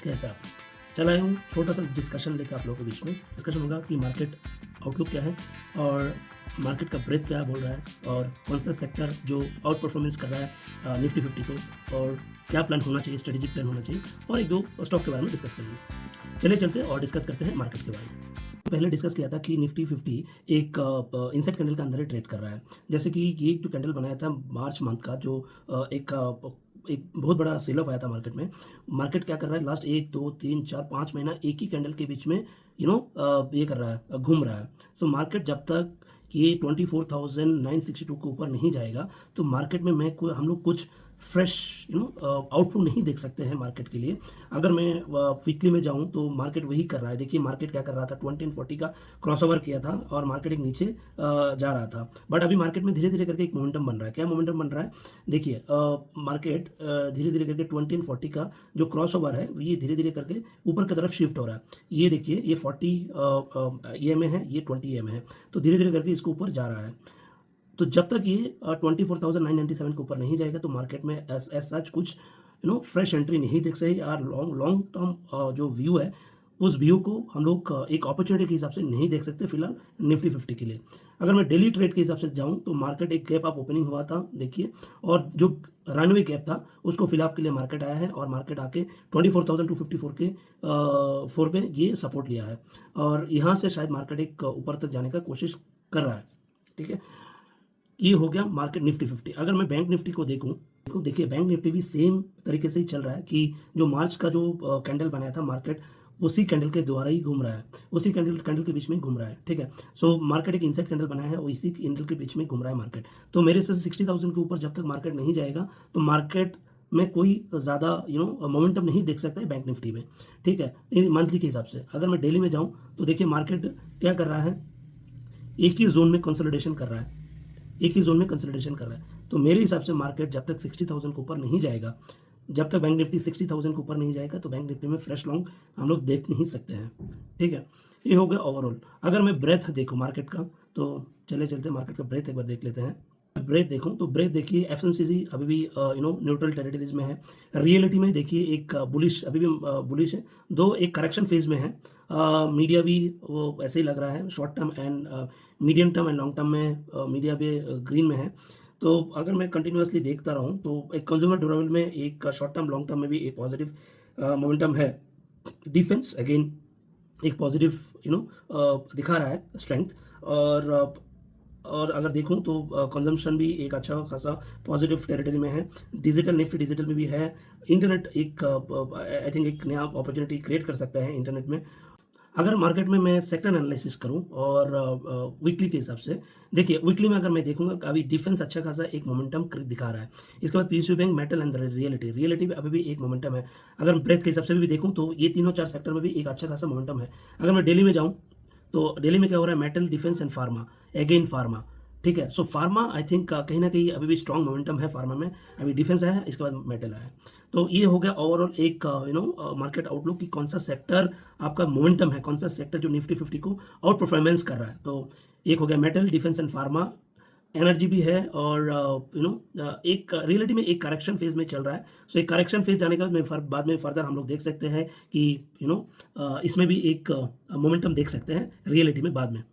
कैसा आप? चल आया हूँ छोटा सा डिस्कशन लेके आप लोगों के बीच में। डिस्कशन होगा कि मार्केट आउटलुक क्या है और मार्केट का ब्रेथ क्या बोल रहा है और कौन सा सेक्टर जो आउट परफॉर्मेंस कर रहा है निफ्टी 50 को, और क्या प्लान होना चाहिए, स्ट्रेटेजिक प्लान होना चाहिए, और एक दो स्टॉक के बारे में डिस्कस करेंगे। चलिए चलते हैं और डिस्कस करते हैं मार्केट के बारे में। पहले डिस्कस किया था कि निफ्टी 50 एक इनसाइड कैंडल के अंदर ही ट्रेड कर रहा है। जैसे कि ये जो कैंडल बनाया था मार्च मंथ का, जो एक बहुत बड़ा सेल ऑफ आया था मार्केट में। मार्केट क्या कर रहा है, लास्ट 1 2 3 4 5 महीना एक ही कैंडल के बीच में ये कर रहा है, घूम रहा है। सो मार्केट जब तक ये 24,962 के ऊपर नहीं जाएगा तो मार्केट में हम लोग कुछ फ्रेश आउटफ्लो नहीं देख सकते हैं मार्केट के लिए। अगर मैं वीकली में जाऊं तो मार्केट वही कर रहा है। देखिए मार्केट क्या कर रहा था, 20 एंड 40 का क्रॉसओवर किया था और मार्केट एक नीचे जा रहा था। बट अभी मार्केट में धीरे धीरे करके एक मोमेंटम बन रहा है। क्या मोमेंटम बन रहा है? देखिए मार्केट धीरे धीरे करके 20 एंड 40 का जो क्रॉसओवर है ये धीरे धीरे करके ऊपर की तरफ शिफ्ट हो रहा है। ये देखिए ये 40 EMA है, ये 20 EMA है, तो धीरे धीरे करके इसको ऊपर जा रहा है। तो जब तक ये 24,997 के ऊपर नहीं जाएगा तो मार्केट में एज सच कुछ फ्रेश एंट्री नहीं देख सही। और लॉन्ग लॉन्ग टर्म जो व्यू है उस व्यू को हम लोग एक अपॉर्चुनिटी के हिसाब से नहीं देख सकते फिलहाल निफ्टी 50 के लिए। अगर मैं डेली ट्रेड के हिसाब से जाऊं तो मार्केट एक गैप अप ओपनिंग हुआ था देखिए, और जो रनवे गैप था उसको फिलहाल के लिए मार्केट आया है और मार्केट आके 24,254 के 4 पे ये सपोर्ट लिया है और यहाँ से शायद मार्केट एक ऊपर तक जाने का कोशिश कर रहा है। ठीक है, ये हो गया मार्केट निफ्टी 50। अगर मैं बैंक निफ्टी को देखूं देखिए बैंक निफ्टी भी सेम तरीके से ही चल रहा है कि जो मार्च का जो कैंडल बनाया था मार्केट उसी कैंडल के द्वारा ही घूम रहा है, उसी कैंडल के बीच में घूम रहा है। ठीक है, सो मार्केट एक इनसाइड कैंडल बनाया है और इसी कैंडल के बीच में घूम रहा है मार्केट। तो मेरे से 60,000 के ऊपर जब तक मार्केट नहीं जाएगा तो मार्केट में कोई ज़्यादा मोमेंटम नहीं देख सकता है बैंक निफ्टी में। ठीक है, मंथली के हिसाब से। अगर मैं डेली में जाऊँ तो देखिए मार्केट क्या कर रहा है, एक ही जोन में कंसोलिडेशन कर रहा है, एक ही जोन में कंसोलिडेशन कर रहा है। तो मेरे हिसाब से मार्केट जब तक 60,000 के ऊपर नहीं जाएगा, जब तक बैंक निफ्टी 60,000 के ऊपर नहीं जाएगा तो बैंक निफ्टी में फ्रेश लॉन्ग हम लोग देख नहीं सकते हैं। ठीक है, ये हो गया ओवरऑल। अगर मैं ब्रेथ देखूँ मार्केट का तो चले चलते मार्केट का ब्रेथ एक बार देख लेते हैं। ब्रेथ देखूँ तो ब्रेथ देखिए एफएमसीजी अभी भी न्यूट्रल टेरिटरीज में है। रियलिटी में देखिए एक बुलिश अभी भी बुलिश है, दो एक करेक्शन फेज में है। मीडिया भी वो ऐसे ही लग रहा है, short term and medium term and long term में मीडिया भी ग्रीन में है। तो अगर मैं कंटिन्यूअसली देखता रहूँ तो एक कंज्यूमर ड्यूरेबल में एक शॉर्ट टर्म लॉन्ग टर्म में भी एक पॉजिटिव मोमेंटम है। डिफेंस अगेन एक पॉजिटिव दिखा रहा है स्ट्रेंथ। और अगर देखूं तो कंजम्पशन भी एक अच्छा खासा पॉजिटिव टेरिटरी में है। डिजिटल निफ्टी डिजिटल में भी है। इंटरनेट एक आई थिंक एक नया अपॉर्चुनिटी क्रिएट कर सकता है इंटरनेट में। अगर मार्केट में मैं सेक्टर एनालिसिस करूं और वीकली के हिसाब से देखिए, वीकली में अगर मैं देखूंगा अभी डिफेंस अच्छा खासा एक मोमेंटम दिखा रहा है। इसके बाद PSU bank, metal and reality भी अभी भी एक मोमेंटम है। अगर ब्रेथ के हिसाब से भी देखूं तो ये तीनों चार सेक्टर में भी एक अच्छा खासा मोमेंटम है। अगर मैं डेली में जाऊं तो डेली में क्या हो रहा है, metal, defence and pharma, again pharma. ठीक है, सो फार्मा आई थिंक कहीं ना कहीं अभी भी स्ट्रॉन्ग मोमेंटम है फार्मा में। अभी डिफेंस आया है, इसके बाद मेटल आया है। तो ये हो गया ओवरऑल एक मार्केट आउटलुक कि कौन सा सेक्टर आपका मोमेंटम है, कौन सा सेक्टर जो निफ्टी 50 को आउट परफॉर्मेंस कर रहा है। तो एक हो गया metal, defence and pharma. Energy भी है और एक रियलिटी में एक करेक्शन फेज में चल रहा है। सो एक करेक्शन फेज जाने के बाद बाद में फर्दर हम लोग देख सकते हैं कि इसमें भी एक मोमेंटम देख सकते हैं रियलिटी में बाद में।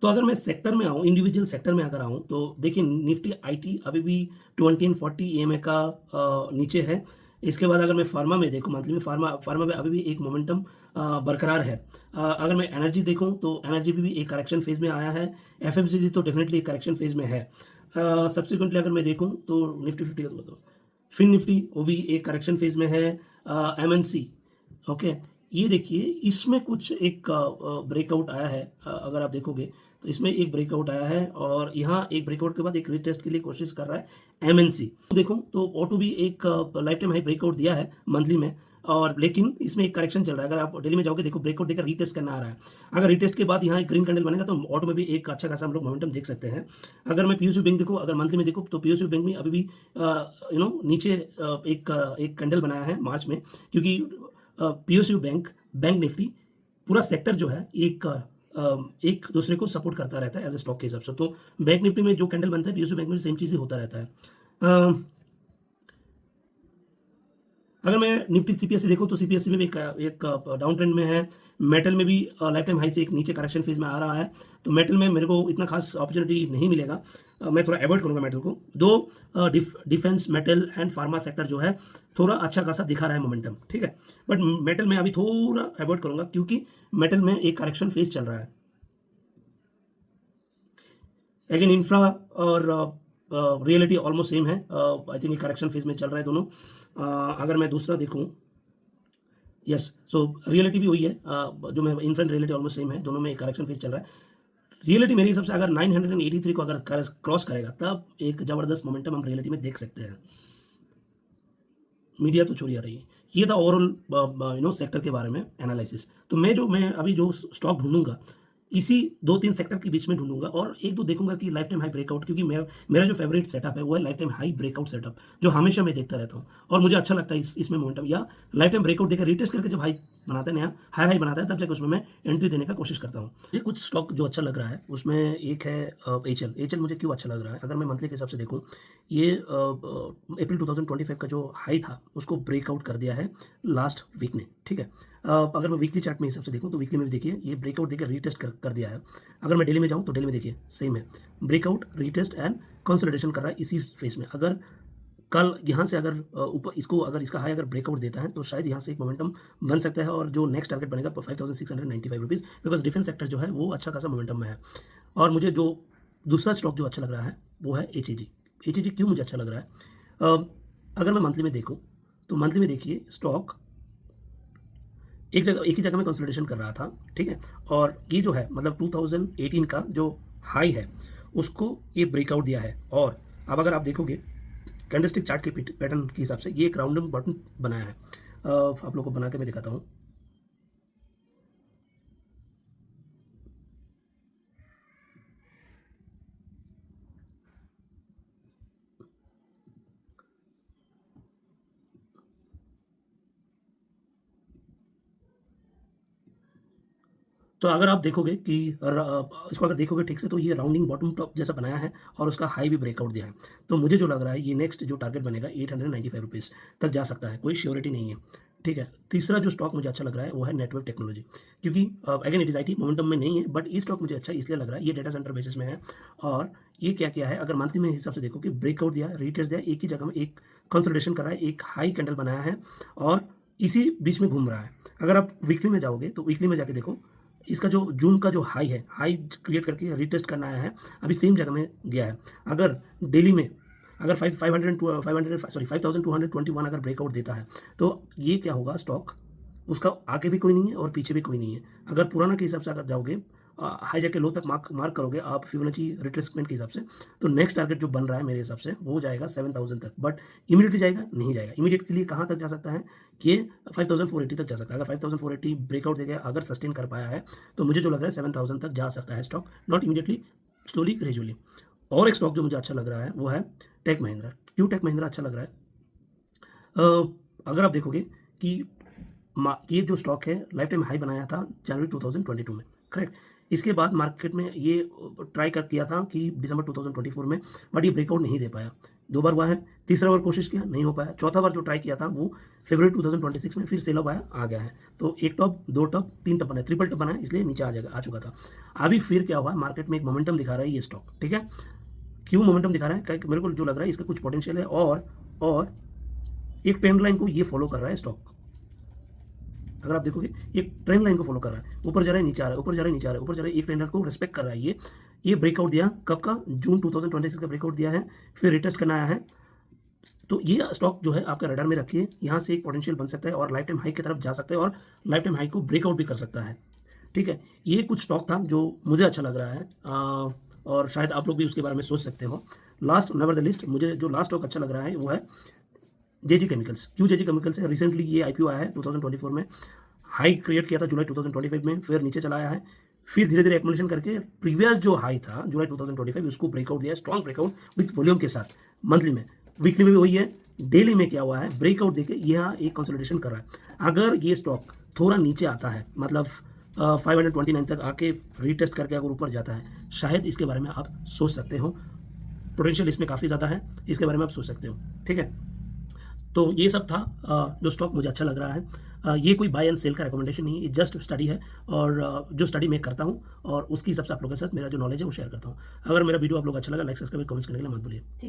तो अगर मैं सेक्टर में आऊँ, इंडिविजुअल सेक्टर में अगर आऊँ तो देखिए निफ्टी आईटी अभी भी 20 एंड 40 EMA का नीचे है। इसके बाद अगर मैं फार्मा में देखूँ मंथली में, फार्मा में अभी भी एक मोमेंटम बरकरार है। अगर मैं एनर्जी देखूँ तो एनर्जी भी एक करेक्शन फेज में आया है। एफएमसीजी तो डेफिनेटली एक करेक्शन फेज में है। सब्सिक्वेंटली अगर मैं देखूँ तो निफ्टी 50 का तो फिन निफ्टी वो भी एक करेक्शन फेज में है। एमएनसी ओके, ये देखिए इसमें कुछ एक ब्रेकआउट आया है। अगर आप देखोगे तो इसमें एक ब्रेकआउट आया है और यहाँ एक ब्रेकआउट के बाद एक रीटेस्ट के लिए कोशिश कर रहा है एमएनसी। तो देखो तो ऑटो भी एक लाइफ टाइम हाई ब्रेकआउट दिया है मंथली में, और लेकिन इसमें एक करेक्शन चल रहा है। अगर आप डेली में जाओगे देखो ब्रेकआउट देकर रीटेस्ट करना आ रहा है। अगर रीटेस्ट के बाद यहाँ एक ग्रीन कैंडल बनेगा तो ऑटो में भी एक अच्छा खासा हम लोग मोमेंटम देख सकते हैं। अगर मैं पीएसयू बैंक देखूँ, अगर मंथली में देखूँ तो पीएसयू बैंक में अभी भी नीचे एक कैंडल बनाया है मार्च में, क्योंकि पीएसयू बैंक, बैंक निफ्टी पूरा सेक्टर जो है एक दूसरे को सपोर्ट करता रहता है एज ए स्टॉक के हिसाब से। तो बैंक निफ्टी में जो कैंडल बनता है पीएसयू बैंक में सेम चीज़ ही होता रहता है। अगर मैं निफ्टी सीपीएससी देखूँ तो सीपीएससी में भी एक डाउन ट्रेंड में है। मेटल में भी लाइफ टाइम हाई से एक नीचे करेक्शन फेज में आ रहा है। तो मेटल में मेरे को इतना खास अपॉर्चुनिटी नहीं मिलेगा। मैं थोड़ा अवॉइड करूँगा मेटल को। दो defence, metal and pharma sector जो है थोड़ा अच्छा खासा दिखा रहा है मोमेंटम, ठीक है। बट मेटल में अभी थोड़ा अवॉइड करूँगा क्योंकि मेटल में एक करेक्शन फेज चल रहा है। अगेन इंफ्रा और रियलिटी ऑलमोस्ट सेम है। आई थिंक ये करेक्शन फेज में चल रहा है दोनों। अगर मैं दूसरा देखूँ, यस, सो रियलिटी भी वही है। जो मैं infra and reality almost same है, दोनों में एक करेक्शन फेज चल रहा है। रियलिटी मेरे हिसाब से अगर 983 को अगर क्रॉस करेगा तब एक ज़बरदस्त मोमेंटम हम रियलिटी में देख सकते हैं। मीडिया तो छोड़िए रही है। ये था ओवरऑल सेक्टर के बारे में एनालिसिस। तो मैं अभी जो स्टॉक ढूंढूंगा इसी 2-3 सेक्टर के बीच में ढूंढूंगा और एक दो देखूंगा कि लाइफ टाइम हाई ब्रेकआउट, क्योंकि मेरा जो फेवरेट सेटअप है वो है life time high breakout setup, जो हमेशा मैं देखता रहता हूँ और मुझे अच्छा लगता है इसमें मोमेंटम, या लाइफ टाइम ब्रेकआउट देकर रिटेस्ट करके जब हाई बनाता है, नया हाई बनाता है, तब जाकर उसमें मैं एंट्री देने का कोशिश करता हूँ। मुझे कुछ स्टॉक जो अच्छा लग रहा है उसमें एक है एचएल। मुझे क्यों अच्छा लग रहा है, अगर मैं मंथली के हिसाब से देखूँ, ये अप्रैल 2025 का जो हाई था उसको ब्रेकआउट कर दिया है लास्ट वीक ने, ठीक है। अगर मैं वीकली चार्ट में हिसाब से देखूँ तो वीकली में भी देखिए ये ब्रेकआउट देकर रीटेस्ट कर दिया है। अगर मैं डेली में जाऊँ तो डेली में देखिए सेम है, ब्रेकआउट, रीटेस्ट एंड कंसोलिडेशन कर रहा है इसी फेस में। अगर कल यहाँ से अगर ऊपर इसको अगर इसका हाई अगर ब्रेकआउट देता है तो शायद यहाँ से एक मोमेंटम बन सकता है और जो नेक्स्ट टारगेट बनेगा 5695 रुपीज़, बिकॉज डिफेंस सेक्टर जो है वो अच्छा खासा मोमेंटम में है। और मुझे जो दूसरा स्टॉक जो अच्छा लग रहा है वो है एच क्यों मुझे अच्छा लग रहा है, अगर मैं मंथली में देखूँ तो मंथली में देखिए स्टॉक एक ही जगह में कंसोलिडेशन कर रहा था, ठीक है। और ये जो है मतलब 2018 का जो हाई है उसको ये ब्रेकआउट दिया है। और अब अगर आप देखोगे कैंडलस्टिक चार्ट के पैटर्न के हिसाब से ये एक राउंड बटन बनाया है। आप लोगों को बना के मैं दिखाता हूँ। तो अगर आप देखोगे कि इसको अगर देखोगे ठीक से तो ये राउंडिंग बॉटम टॉप जैसा बनाया है और उसका हाई भी ब्रेकआउट दिया है। तो मुझे जो लग रहा है ये नेक्स्ट जो टारगेट बनेगा 895 रुपीज़ तक जा सकता है, कोई श्योरिटी नहीं है, ठीक है। तीसरा जो स्टॉक मुझे अच्छा लग रहा है वो है नेटवर्क टेक्नोलॉजी, क्योंकि again it is IT, momentum में नहीं है, बट ये स्टॉक मुझे अच्छा इसलिए लग रहा है, ये डेटा सेंटर बेसिस में है। और ये क्या किया है, अगर मंथली में हिसाब से देखो कि ब्रेकआउट दिया, रिटेस्ट दिया, एक ही जगह में एक कंसोलिडेशन कर रहा है, एक हाई कैंडल बनाया है और इसी बीच में घूम रहा है। अगर आप वीकली में जाओगे तो वीकली में जाके देखो इसका जो जून का जो हाई है, हाई क्रिएट करके रिटेस्ट करना आया है, अभी सेम जगह में गया है। अगर डेली में अगर 5221 अगर ब्रेकआउट देता है तो ये क्या होगा, स्टॉक उसका आगे भी कोई नहीं है और पीछे भी कोई नहीं है। अगर पुराना के हिसाब से अगर जाओगे हाई जाके लो तक मार्क करोगे आप फिबोनाची रिट्रेसमेंट के हिसाब से, तो नेक्स्ट टारगेट जो बन रहा है मेरे हिसाब से वो जाएगा 7000 तक। बट इमीडिएटली जाएगा नहीं जाएगा, इमीडिएट के लिए कहाँ तक जा सकता है कि 5480 तक जा सकता है। अगर 5480 ब्रेकआउट देगा, अगर सस्टेन कर पाया है तो मुझे जो लग रहा है 7000 तक जा सकता है stock, not immediately, slowly gradually. और एक स्टॉक जो मुझे अच्छा लग रहा है वो है टेक महिंद्रा। क्यों टेक महिंद्रा अच्छा लग रहा है, अगर आप देखोगे कि ये जो स्टॉक है लाइफ टाइम हाई बनाया था जनवरी 2022 में, करेक्ट। इसके बाद मार्केट में ये ट्राई कर किया था कि दिसंबर 2024 में, बट ये ब्रेकआउट नहीं दे पाया। 2 बार हुआ है, तीसरा बार कोशिश किया नहीं हो पाया, चौथा बार जो ट्राई किया था वो फरवरी 2026 में फिर सेल ऑफ आया, आ गया है। तो एक टॉप, 2 टॉप, 3 टॉप बना, ट्रिपल टॉप बना है, इसलिए नीचे आ चुका था। अभी फिर क्या हुआ, मार्केट में एक मोमेंटम दिखा रहा है ये स्टॉक, ठीक है। क्यों मोमेंटम दिखा रहा है, क्योंकि मेरे को जो लग रहा है इसका कुछ पोटेंशियल है और एक ट्रेंड लाइन को ये फॉलो कर रहा है स्टॉक। अगर आप देखोगे एक ट्रेंड लाइन को फॉलो कर रहा है, ऊपर जा रहा है नीचे आ रहा है, ऊपर जा रहा है नीचे आ रहा है, ऊपर जा रहा है, एक ट्रेंड लाइन को रिस्पेक्ट कर रहा है। ये ब्रेकआउट दिया कब का, जून 2026 का ब्रेकआउट दिया है, फिर रिटेस्ट करना आया है। तो ये स्टॉक जो है आपका रडार में रखिए, यहाँ से एक पोटेंशियल बन सकता है और लाइफ टाइम हाई की तरफ जा सकता है और लाइफ टाइम हाई को ब्रेकआउट भी कर सकता है, ठीक है। ये कुछ स्टॉक था जो मुझे अच्छा लग रहा है और शायद आप लोग भी उसके बारे में सोच सकते हो। लास्ट नेवर द लिस्ट, मुझे जो लास्ट स्टॉक अच्छा लग रहा है वो है जेजी केमिकल्स। क्यों जेजी केमिकल्स है, रिसेंटली ये आईपीओ आया है 2024 में, हाई क्रिएट किया था जुलाई 2025 में, फिर नीचे चला आया है, फिर धीरे धीरे एक्मुलेशन करके प्रीवियस जो हाई था जुलाई 2025 उसको ब्रेकआउट दिया, स्ट्रॉन्ग ब्रेकआउट विथ वॉल्यूम के साथ मंथली में। वीकली में भी वही है, डेली में क्या हुआ है, ब्रेकआउट देके यहाँ एक कंसोलिडेशन कर रहा है। अगर ये स्टॉक थोड़ा नीचे आता है, मतलब 529 तक आके रीटेस्ट करके अगर ऊपर जाता है, शायद इसके बारे में आप सोच सकते हो, पोटेंशियल इसमें काफ़ी ज़्यादा है, इसके बारे में आप सोच सकते हो, ठीक है। तो ये सब था जो स्टॉक मुझे अच्छा लग रहा है। ये कोई बाय एंड सेल का रिकमेंडेशन नहीं है, ये जस्ट स्टडी है और जो स्टडी मैं करता हूँ और उसके हिसाब से आप लोगों के साथ मेरा जो नॉलेज है वो शेयर करता हूँ। अगर मेरा वीडियो आप लोग अच्छा लगा, लाइक, सब्सक्राइब, कमेंट्स करने के लिए मत भूलिए।